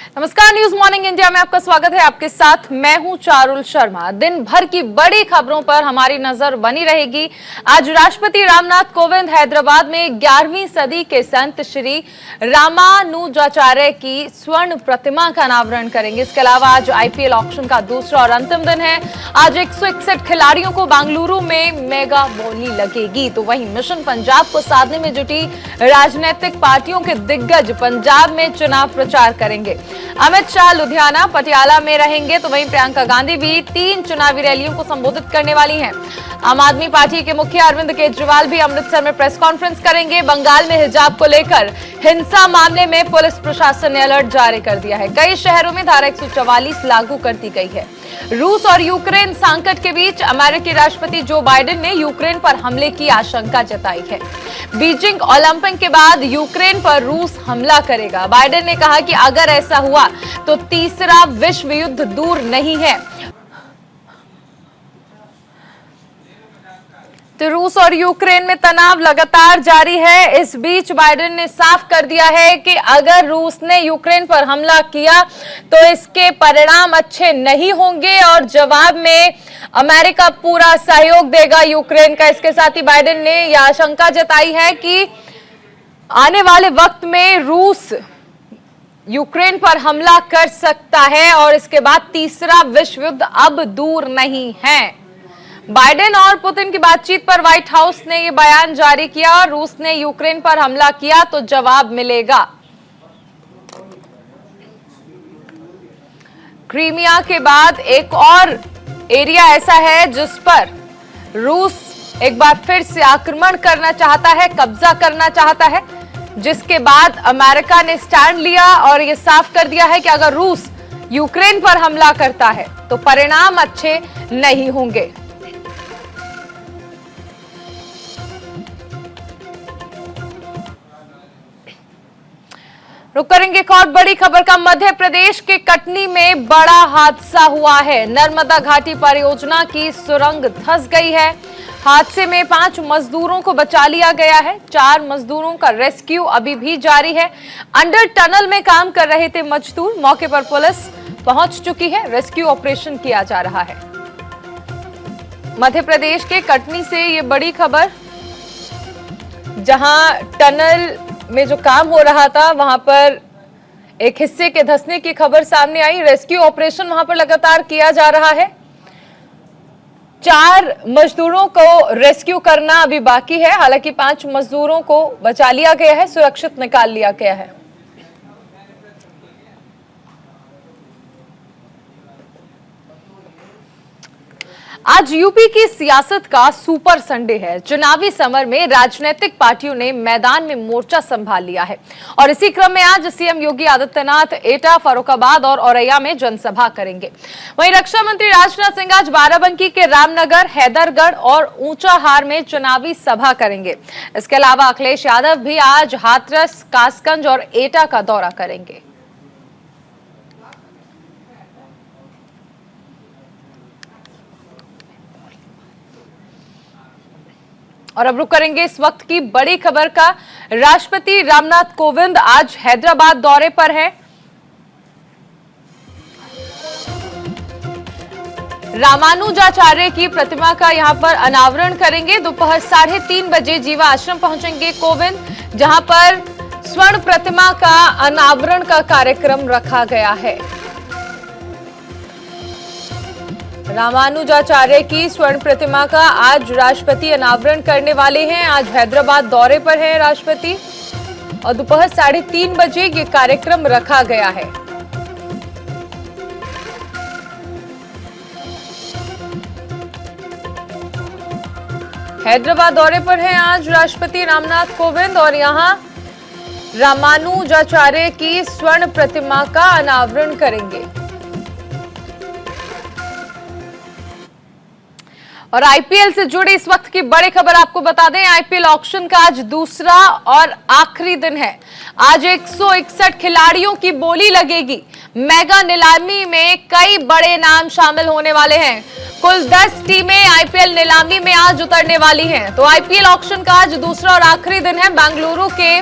नमस्कार, news morning India में आपका स्वागत है। आपके साथ मैं हूं चारुल शर्मा। दिन भर की बड़ी खबरों पर हमारी नजर बनी रहेगी। आज राष्ट्रपति रामनाथ कोविंद हैदराबाद में 11वीं सदी के संत श्री रामानुजाचार्य की स्वर्ण प्रतिमा का अनावरण करेंगे। इसके अलावा आज आईपीएल ऑक्शन का दूसरा और अंतिम दिन है। आज 161 खिलाड़ियों को बेंगलुरु में मेगा बोली लगेगी। तो वहीं मिशन पंजाब को साधने में जुटी राजनीतिक पार्टियों के दिग्गज पंजाब में चुनाव प्रचार करेंगे। अमित शाह लुधियाना पटियाला में रहेंगे, तो वहीं प्रियंका गांधी भी 3 चुनावी रैलियों को संबोधित करने वाली हैं। आम आदमी पार्टी के मुखिया अरविंद केजरीवाल भी अमृतसर में प्रेस कॉन्फ्रेंस करेंगे। बंगाल में हिजाब को लेकर हिंसा मामले में पुलिस प्रशासन ने अलर्ट जारी कर दिया है। कई शहरों में धारा 144 लागू कर दी गई है। रूस और यूक्रेन संकट के बीच अमेरिकी राष्ट्रपति जो बाइडेन ने यूक्रेन पर हमले की आशंका जताई है। बीजिंग ओलंपिक के बाद यूक्रेन पर रूस हमला करेगा। बाइडेन ने कहा कि अगर ऐसा हुआ तो तीसरा विश्व युद्ध दूर नहीं है। तो रूस और यूक्रेन में तनाव लगातार जारी है। इस बीच बाइडेन ने साफ कर दिया है कि अगर रूस ने यूक्रेन पर हमला किया तो इसके परिणाम अच्छे नहीं होंगे और जवाब में अमेरिका पूरा सहयोग देगा यूक्रेन का। इसके साथ ही बाइडेन ने यह आशंका जताई है कि आने वाले वक्त में रूस यूक्रेन पर हमला कर सकता है और इसके बाद तीसरा विश्व युद्ध अब दूर नहीं है। बाइडेन और पुतिन की बातचीत पर व्हाइट हाउस ने यह बयान जारी किया और रूस ने यूक्रेन पर हमला किया तो जवाब मिलेगा। क्रीमिया के बाद एक और एरिया ऐसा है जिस पर रूस एक बार फिर से आक्रमण करना चाहता है, कब्जा करना चाहता है, जिसके बाद अमेरिका ने स्टैंड लिया और यह साफ कर दिया है कि अगर रूस यूक्रेन पर हमला करता है तो परिणाम अच्छे नहीं होंगे। रुक करेंगे एक और बड़ी खबर का। मध्य प्रदेश के कटनी में बड़ा हादसा हुआ है। नर्मदा घाटी परियोजना की सुरंग धंस गई है। हादसे में 5 मजदूरों को बचा लिया गया है। 4 मजदूरों का रेस्क्यू अभी भी जारी है। अंडर टनल में काम कर रहे थे मजदूर। मौके पर पुलिस पहुंच चुकी है। रेस्क्यू ऑपरेशन किया जा रहा है। मध्य प्रदेश के कटनी से ये बड़ी खबर, जहां टनल में जो काम हो रहा था वहां पर एक हिस्से के धंसने की खबर सामने आई। रेस्क्यू ऑपरेशन वहां पर लगातार किया जा रहा है। 4 मजदूरों को रेस्क्यू करना अभी बाकी है। हालांकि 5 मजदूरों को बचा लिया गया है, सुरक्षित निकाल लिया गया है। आज यूपी की सियासत का सुपर संडे है। चुनावी समर में राजनीतिक पार्टियों ने मैदान में मोर्चा संभाल लिया है और इसी क्रम में आज सीएम योगी आदित्यनाथ एटा, फर्रुखाबाद और औरैया में जनसभा करेंगे। वहीं रक्षा मंत्री राजनाथ सिंह आज बाराबंकी के रामनगर, हैदरगढ़ और ऊंचाहार में चुनावी सभा करेंगे। इसके अलावा अखिलेश यादव भी आज हाथरस, कासगंज और एटा का दौरा करेंगे। और अब रुक करेंगे इस वक्त की बड़ी खबर का। राष्ट्रपति रामनाथ कोविंद आज हैदराबाद दौरे पर है। रामानुजाचार्य की प्रतिमा का यहां पर अनावरण करेंगे। दोपहर 3:30 बजे जीवा आश्रम पहुंचेंगे कोविंद, जहां पर स्वर्ण प्रतिमा का अनावरण का कार्यक्रम रखा गया है। रामानुजाचार्य की स्वर्ण प्रतिमा का आज राष्ट्रपति अनावरण करने वाले हैं। आज हैदराबाद दौरे पर है राष्ट्रपति और दोपहर 3:30 बजे ये कार्यक्रम रखा गया है। हैदराबाद दौरे पर है आज राष्ट्रपति रामनाथ कोविंद और यहां रामानुजाचार्य की स्वर्ण प्रतिमा का अनावरण करेंगे। और आईपीएल से जुड़ी इस वक्त की बड़ी खबर आपको बता दें। आईपीएल ऑक्शन का आज दूसरा और आखिरी दिन है। आज 161 खिलाड़ियों की बोली लगेगी। मेगा नीलामी में कई बड़े नाम शामिल होने वाले हैं। कुल 10 टीमें आईपीएल नीलामी में आज उतरने वाली हैं। तो आईपीएल ऑक्शन का आज दूसरा और आखिरी दिन है। बेंगलुरु के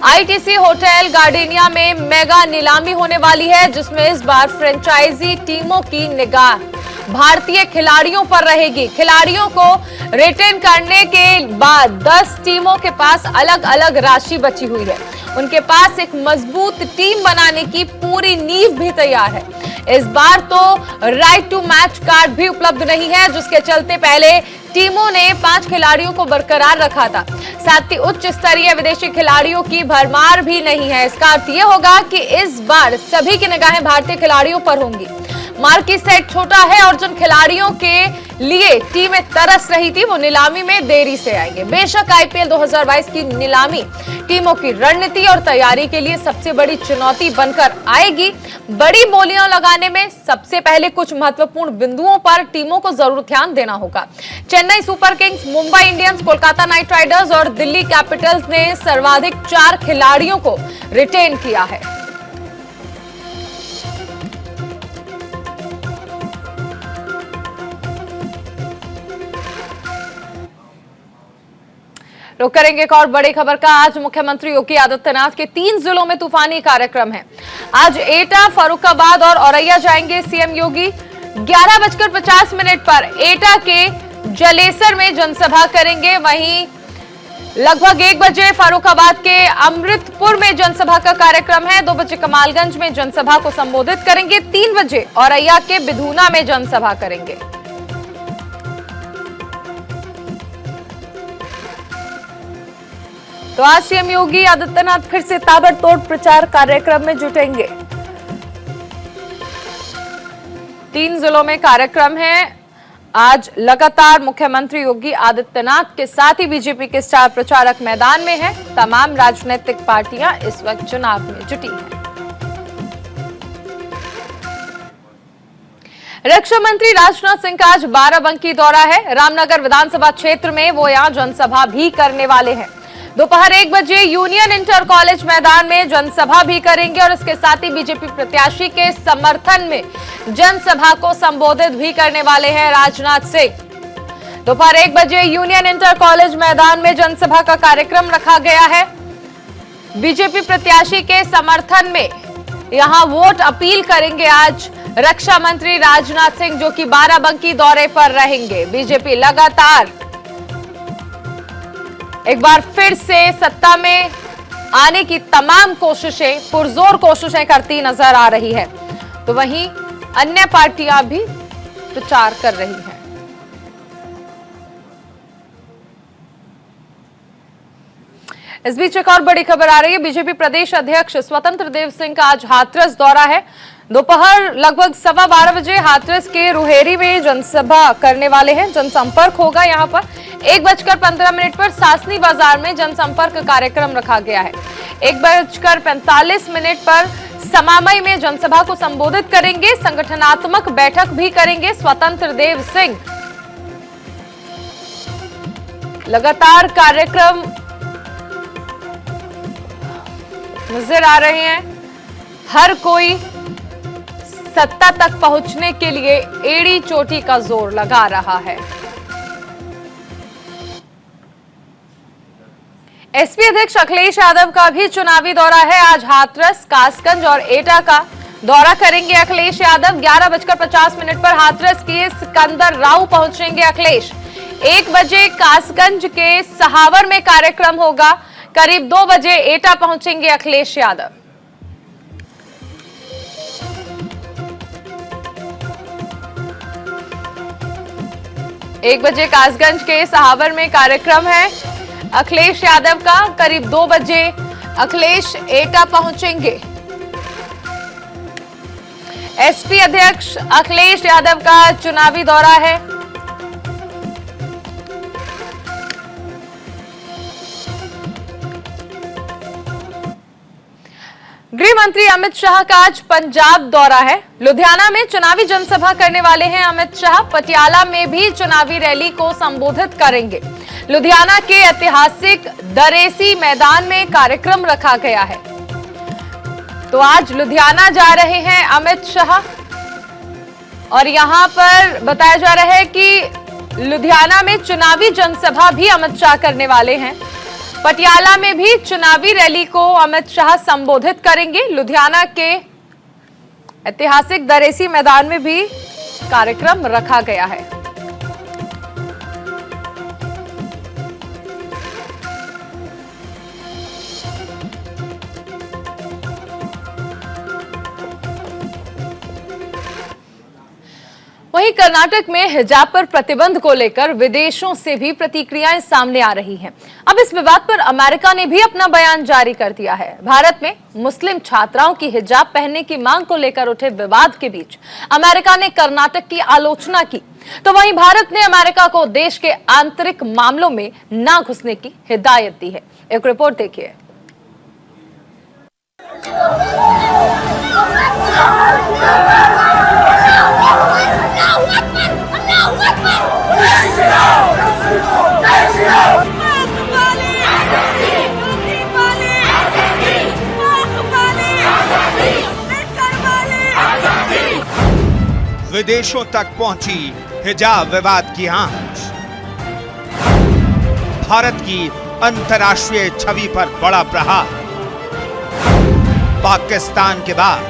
आईटीसी होटल गार्डेनिया में मेगा नीलामी होने वाली है, जिसमें इस बार फ्रेंचाइजी टीमों की निगाह भारतीय खिलाड़ियों पर रहेगी। खिलाड़ियों को रिटेन करने के बाद 10 टीमों के पास अलग अलग राशि बची हुई है। उनके पास एक मजबूत टीम बनाने की पूरी नींव भी तैयार है। इस बार तो राइट टू मैच कार्ड भी उपलब्ध नहीं है, जिसके चलते पहले टीमों ने 5 खिलाड़ियों को बरकरार रखा था। साथ ही उच्च स्तरीय विदेशी खिलाड़ियों की भरमार भी नहीं है। इसका अर्थ यह होगा कि इस बार सभी की निगाहें भारतीय खिलाड़ियों पर होंगी। मार्की सेट छोटा है और जिन खिलाड़ियों के लिए टीमें तरस रही थी वो नीलामी में देरी से आएंगे। बेशक आईपीएल 2022 की नीलामी टीमों की रणनीति और तैयारी के लिए सबसे बड़ी चुनौती बनकर आएगी। बड़ी बोलियां लगाने में सबसे पहले कुछ महत्वपूर्ण बिंदुओं पर टीमों को जरूर ध्यान देना होगा। Chennai super Kings, Mumbai Indians, Kolkata night Riders और दिल्ली कैपिटल्स ने सर्वाधिक 4 खिलाड़ियों को रिटेन किया है। रुक करेंगे एक और बड़ी खबर का। आज मुख्यमंत्री योगी आदित्यनाथ के 3 जिलों में तूफानी कार्यक्रम है। आज एटा, फर्रुखाबाद और औरैया जाएंगे सीएम योगी। 11:50 पर एटा के जलेसर में जनसभा करेंगे। वहीं लगभग 1 बजे फर्रुखाबाद के अमृतपुर में जनसभा का कार्यक्रम है। 2 बजे कमालगंज में जनसभा को संबोधित करेंगे। 3 बजे औरैया के बिधूना में जनसभा करेंगे। तो आज सीएम योगी आदित्यनाथ फिर से ताबड़तोड़ प्रचार कार्यक्रम में जुटेंगे। 3 जिलों में कार्यक्रम है। आज लगातार मुख्यमंत्री योगी आदित्यनाथ के साथ ही बीजेपी के स्टार प्रचारक मैदान में हैं। तमाम राजनीतिक पार्टियां इस वक्त चुनाव में जुटी हैं। रक्षा मंत्री राजनाथ सिंह का आज बाराबंकी दौरा है। रामनगर विधानसभा क्षेत्र में वो यहां जनसभा भी करने वाले हैं। दोपहर 1 बजे यूनियन इंटर कॉलेज मैदान में जनसभा भी करेंगे और इसके साथ ही बीजेपी प्रत्याशी के समर्थन में जनसभा को संबोधित भी करने वाले हैं राजनाथ सिंह। दोपहर 1 बजे यूनियन इंटर कॉलेज मैदान में जनसभा का कार्यक्रम रखा गया है। बीजेपी प्रत्याशी के समर्थन में यहां वोट अपील करेंगे आज रक्षा मंत्री राजनाथ सिंह, जो कि बाराबंकी दौरे पर रहेंगे। बीजेपी लगातार एक बार फिर से सत्ता में आने की तमाम कोशिशें, पुरजोर कोशिशें करती नजर आ रही है। तो वहीं अन्य पार्टियां भी प्रचार कर रही हैं। इस बीच एक और बड़ी खबर आ रही है। बीजेपी प्रदेश अध्यक्ष स्वतंत्र देव सिंह का आज हाथरस दौरा है। दोपहर लगभग 12:15 बजे हाथरस के रुहेरी में जनसभा करने वाले हैं। जनसंपर्क होगा यहां पर। 1:15 पर सासनी बाजार में जनसंपर्क कार्यक्रम रखा गया है। 1:45 पर समामई में जनसभा को संबोधित करेंगे। संगठनात्मक बैठक भी करेंगे स्वतंत्र देव सिंह। लगातार कार्यक्रम नजर आ रहे हैं। हर कोई सत्ता तक पहुंचने के लिए एड़ी चोटी का जोर लगा रहा है। एसपी अध्यक्ष अखिलेश यादव का भी चुनावी दौरा है। आज हाथरस, कासगंज और एटा का दौरा करेंगे अखिलेश यादव। 11:50 पर हाथरस के सिकंदर राव पहुंचेंगे अखिलेश। 1 बजे कासगंज के सहावर में कार्यक्रम होगा। करीब 2 बजे एटा पहुंचेंगे अखिलेश यादव। एक बजे कासगंज के सहावर में कार्यक्रम है अखिलेश यादव का। करीब 2 बजे अखिलेश एटा पहुंचेंगे। एसपी अध्यक्ष अखिलेश यादव का चुनावी दौरा है। गृह मंत्री अमित शाह का आज पंजाब दौरा है। लुधियाना में चुनावी जनसभा करने वाले हैं अमित शाह। पटियाला में भी चुनावी रैली को संबोधित करेंगे। लुधियाना के ऐतिहासिक दरेसी मैदान में कार्यक्रम रखा गया है। तो आज लुधियाना जा रहे हैं अमित शाह और यहां पर बताया जा रहा है कि लुधियाना में चुनावी जनसभा भी अमित शाह करने वाले हैं। पटियाला में भी चुनावी रैली को अमित शाह संबोधित करेंगे। लुधियाना के ऐतिहासिक दरेसी मैदान में भी कार्यक्रम रखा गया है। वहीं कर्नाटक में हिजाब पर प्रतिबंध को लेकर विदेशों से भी प्रतिक्रियाएं सामने आ रही हैं। अब इस विवाद पर अमेरिका ने भी अपना बयान जारी कर दिया है। भारत में मुस्लिम छात्राओं की हिजाब पहनने की मांग को लेकर उठे विवाद के बीच अमेरिका ने कर्नाटक की आलोचना की, तो वहीं भारत ने अमेरिका को देश के आंतरिक मामलों में न घुसने की हिदायत दी है। एक रिपोर्ट देखिए। विदेशों तक पहुंची हिजाब विवाद की आंच। भारत की अंतर्राष्ट्रीय छवि पर बड़ा प्रहार। पाकिस्तान के बाद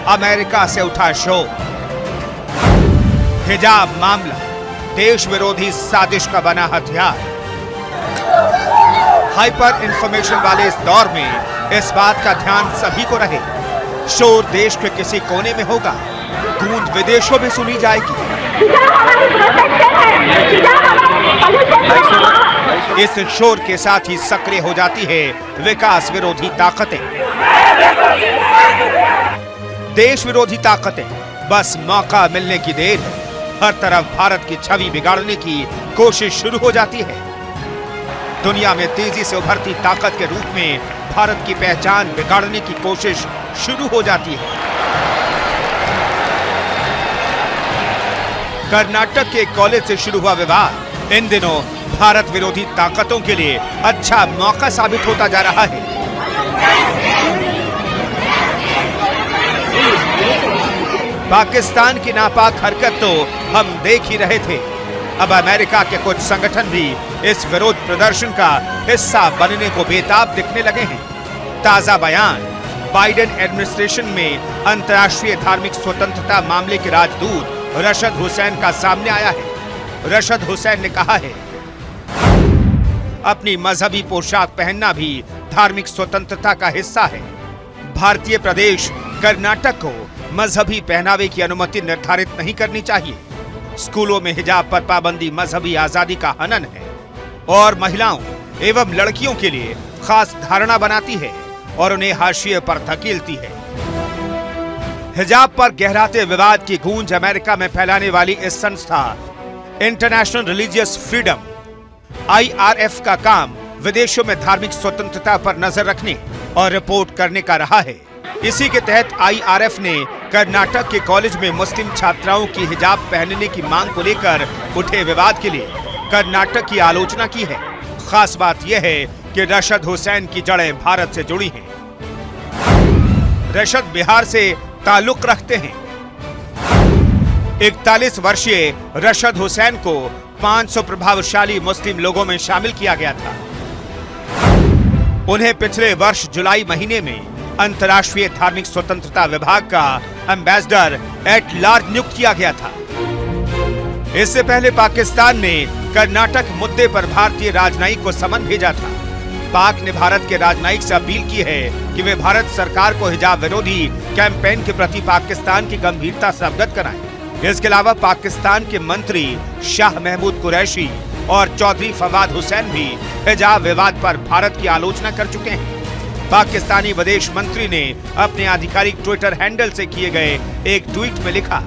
अमेरिका से उठा शोर। हिजाब मामला देश विरोधी साजिश का बना हथियार। हाइपर इंफॉर्मेशन वाले इस दौर में इस बात का ध्यान सभी को रहे, शोर देश के किसी कोने में होगा, गूंज विदेशों में सुनी जाएगी। इस शोर के साथ ही सक्रिय हो जाती है विकास विरोधी ताकतें, देश विरोधी ताकतें। बस मौका मिलने की देर है। हर तरफ भारत की छवि बिगाड़ने की कोशिश शुरू हो जाती है। दुनिया में तेजी से उभरती ताकत के रूप में भारत की पहचान बिगाड़ने की कोशिश शुरू हो जाती है। कर्नाटक के कॉलेज से शुरू हुआ विवाद इन दिनों भारत विरोधी ताकतों के लिए अच्छा मौका साबित होता जा रहा है। पाकिस्तान की नापाक हरकत तो हम देख ही रहे थे। अब अमेरिका के कुछ संगठन भी इस विरोध प्रदर्शन का हिस्सा बनने को बेताब दिखने लगे हैं। ताजा बयान बाइडेन एडमिनिस्ट्रेशन में अंतर्राष्ट्रीय धार्मिक स्वतंत्रता मामले के राजदूत रशद हुसैन का सामने आया है। रशद हुसैन ने कहा है, अपनी मजहबी पोशाक पहनना भी धार्मिक स्वतंत्रता का हिस्सा है। भारतीय प्रदेश कर्नाटक को मजहबी पहनावे की अनुमति निर्धारित नहीं करनी चाहिए। स्कूलों में हिजाब पर पाबंदी मजहबी आजादी का हनन है और महिलाओं एवं लड़कियों के लिए खास धारणा बनाती है और उन्हें हाशिए पर धकेलती है। हिजाब पर गहराते विवाद की गूंज अमेरिका में फैलाने वाली इस संस्था इंटरनेशनल रिलीजियस फ्रीडम IRF का काम विदेशों में धार्मिक स्वतंत्रता पर नजर रखने और रिपोर्ट करने का रहा है। इसी के तहत IRF ने कर्नाटक के कॉलेज में मुस्लिम छात्राओं की हिजाब पहनने की मांग को लेकर उठे विवाद के लिए कर्नाटक की आलोचना की है। खास बात यह है कि रशद हुसैन की जड़ें भारत से जुड़ी हैं। रशद बिहार से ताल्लुक रखते हैं। 41 वर्षीय रशद हुसैन को 500 प्रभावशाली मुस्लिम लोगों में शामिल किया गया था। उन्हें पिछले वर्ष जुलाई महीने में अंतर्राष्ट्रीय धार्मिक स्वतंत्रता विभाग का एम्बेसडर एट लार्ज नियुक्त किया गया था। इससे पहले पाकिस्तान ने कर्नाटक मुद्दे पर भारतीय राजनयिक को समन भेजा था। पाक ने भारत के राजनयिक से अपील की है कि वे भारत सरकार को हिजाब विरोधी कैंपेन के प्रति पाकिस्तान की गंभीरता से अवगत कराएं। इसके अलावा पाकिस्तान के मंत्री शाह महमूद कुरैशी और चौधरी फवाद हुसैन भी हिजाब विवाद पर भारत की आलोचना कर चुके हैं। पाकिस्तानी विदेश मंत्री ने अपने आधिकारिक ट्विटर हैंडल से किए गए एक ट्वीट में लिखा,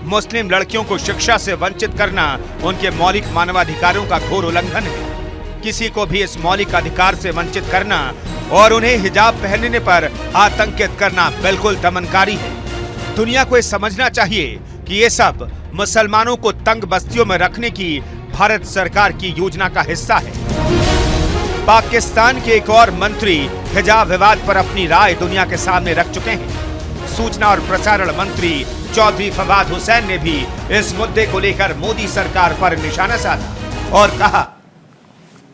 मुस्लिम लड़कियों को शिक्षा से वंचित करना उनके मौलिक मानवाधिकारों का घोर उल्लंघन है। किसी को भी इस मौलिक अधिकार से वंचित करना और उन्हें हिजाब पहनने पर आतंकित करना बिल्कुल दमनकारी है। दुनिया को ये समझना चाहिए कि ये सब मुसलमानों को तंग बस्तियों में रखने की भारत सरकार की योजना का हिस्सा है। पाकिस्तान के एक और मंत्री हिजाब विवाद पर अपनी राय दुनिया के सामने रख चुके हैं। सूचना और प्रसारण मंत्री चौधरी फवाद हुसैन ने भी इस मुद्दे को लेकर मोदी सरकार पर निशाना साधा और कहा,